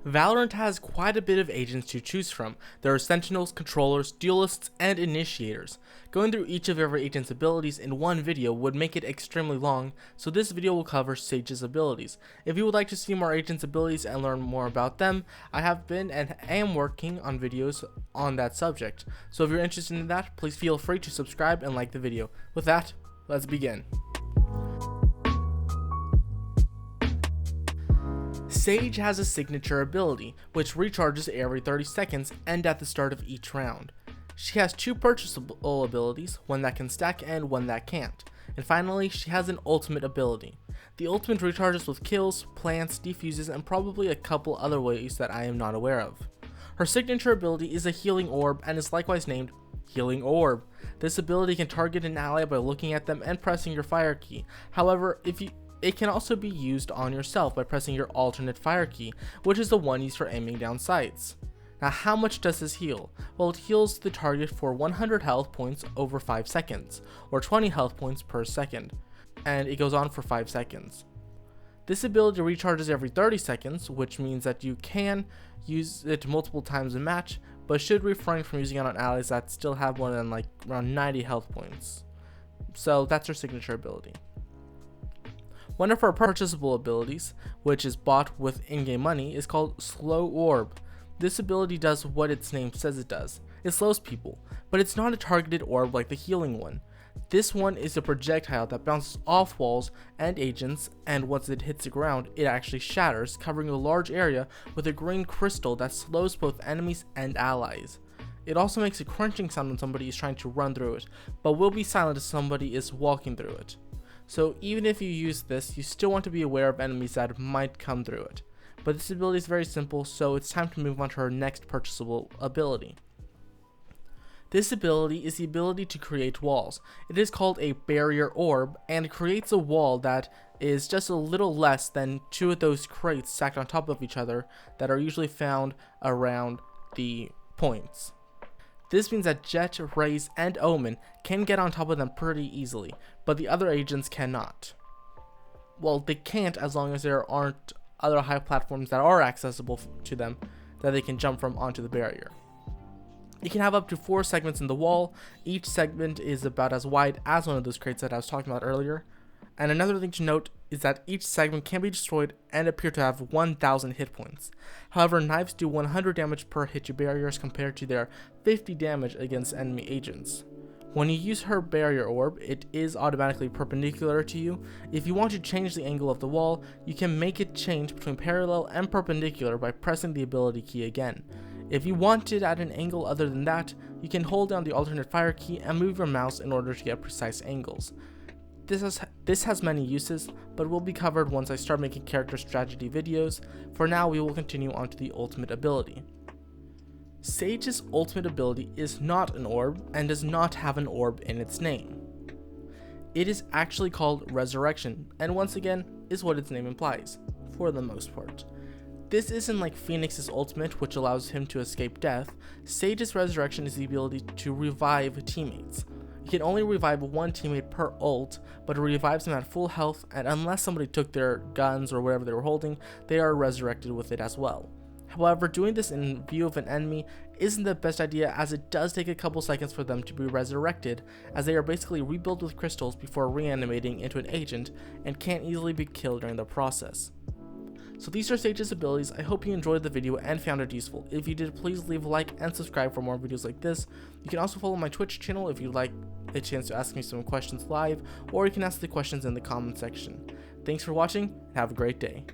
Valorant has quite a bit of agents to choose from. There are sentinels, controllers, duelists, and initiators. Going through each of every agent's abilities in one video would make it extremely long, so this video will cover Sage's abilities. If you would like to see more agents' abilities and learn more about them, I have been and am working on videos on that subject. So if you're interested in that, please feel free to subscribe and like the video. With that, let's begin. Sage has a signature ability, which recharges every 30 seconds and at the start of each round. She has two purchasable abilities, one that can stack and one that can't. And finally, she has an ultimate ability. The ultimate recharges with kills, plants, defuses, and probably a couple other ways that I am not aware of. Her signature ability is a healing orb and is likewise named Healing Orb. This ability can target an ally by looking at them and pressing your fire key. However, it can also be used on yourself by pressing your alternate fire key, which is the one used for aiming down sights. Now, how much does this heal? Well, it heals the target for 100 health points over 5 seconds, or 20 health points per second, and it goes on for 5 seconds. This ability recharges every 30 seconds, which means that you can use it multiple times a match, but should refrain from using it on allies that still have more than around 90 health points. So that's her signature ability. One of her purchasable abilities, which is bought with in-game money, is called Slow Orb. This ability does what its name says it does. It slows people, but it's not a targeted orb like the healing one. This one is a projectile that bounces off walls and agents, and once it hits the ground, it actually shatters, covering a large area with a green crystal that slows both enemies and allies. It also makes a crunching sound when somebody is trying to run through it, but will be silent if somebody is walking through it. So even if you use this, you still want to be aware of enemies that might come through it. But this ability is very simple, so it's time to move on to her next purchasable ability. This ability is the ability to create walls. It is called a barrier orb, and it creates a wall that is just a little less than two of those crates stacked on top of each other that are usually found around the points. This means that Jet, Raze, and Omen can get on top of them pretty easily, but the other agents cannot. Well, they can't as long as there aren't other high platforms that are accessible to them that they can jump from onto the barrier. You can have up to 4 segments in the wall. Each segment is about as wide as one of those crates that I was talking about earlier. And another thing to note is that each segment can be destroyed and appear to have 1000 hit points. However, knives do 100 damage per hit to barriers compared to their 50 damage against enemy agents. When you use her barrier orb, it is automatically perpendicular to you. If you want to change the angle of the wall, you can make it change between parallel and perpendicular by pressing the ability key again. If you want it at an angle other than that, you can hold down the alternate fire key and move your mouse in order to get precise angles. This has many uses, but will be covered once I start making character strategy videos. For now, we will continue on to the ultimate ability. Sage's ultimate ability is not an orb and does not have an orb in its name. It is actually called Resurrection, and once again, is what its name implies, for the most part. This isn't like Phoenix's ultimate, which allows him to escape death. Sage's Resurrection is the ability to revive teammates. You can only revive one teammate per ult, but it revives them at full health, and unless somebody took their guns or whatever they were holding, they are resurrected with it as well. However, doing this in view of an enemy isn't the best idea, as it does take a couple seconds for them to be resurrected, as they are basically rebuilt with crystals before reanimating into an agent and can't easily be killed during the process. So these are Sage's abilities. I hope you enjoyed the video and found it useful. If you did, please leave a like and subscribe for more videos like this. You can also follow my Twitch channel if you'd like a chance to ask me some questions live, or you can ask the questions in the comment section. Thanks for watching, and have a great day.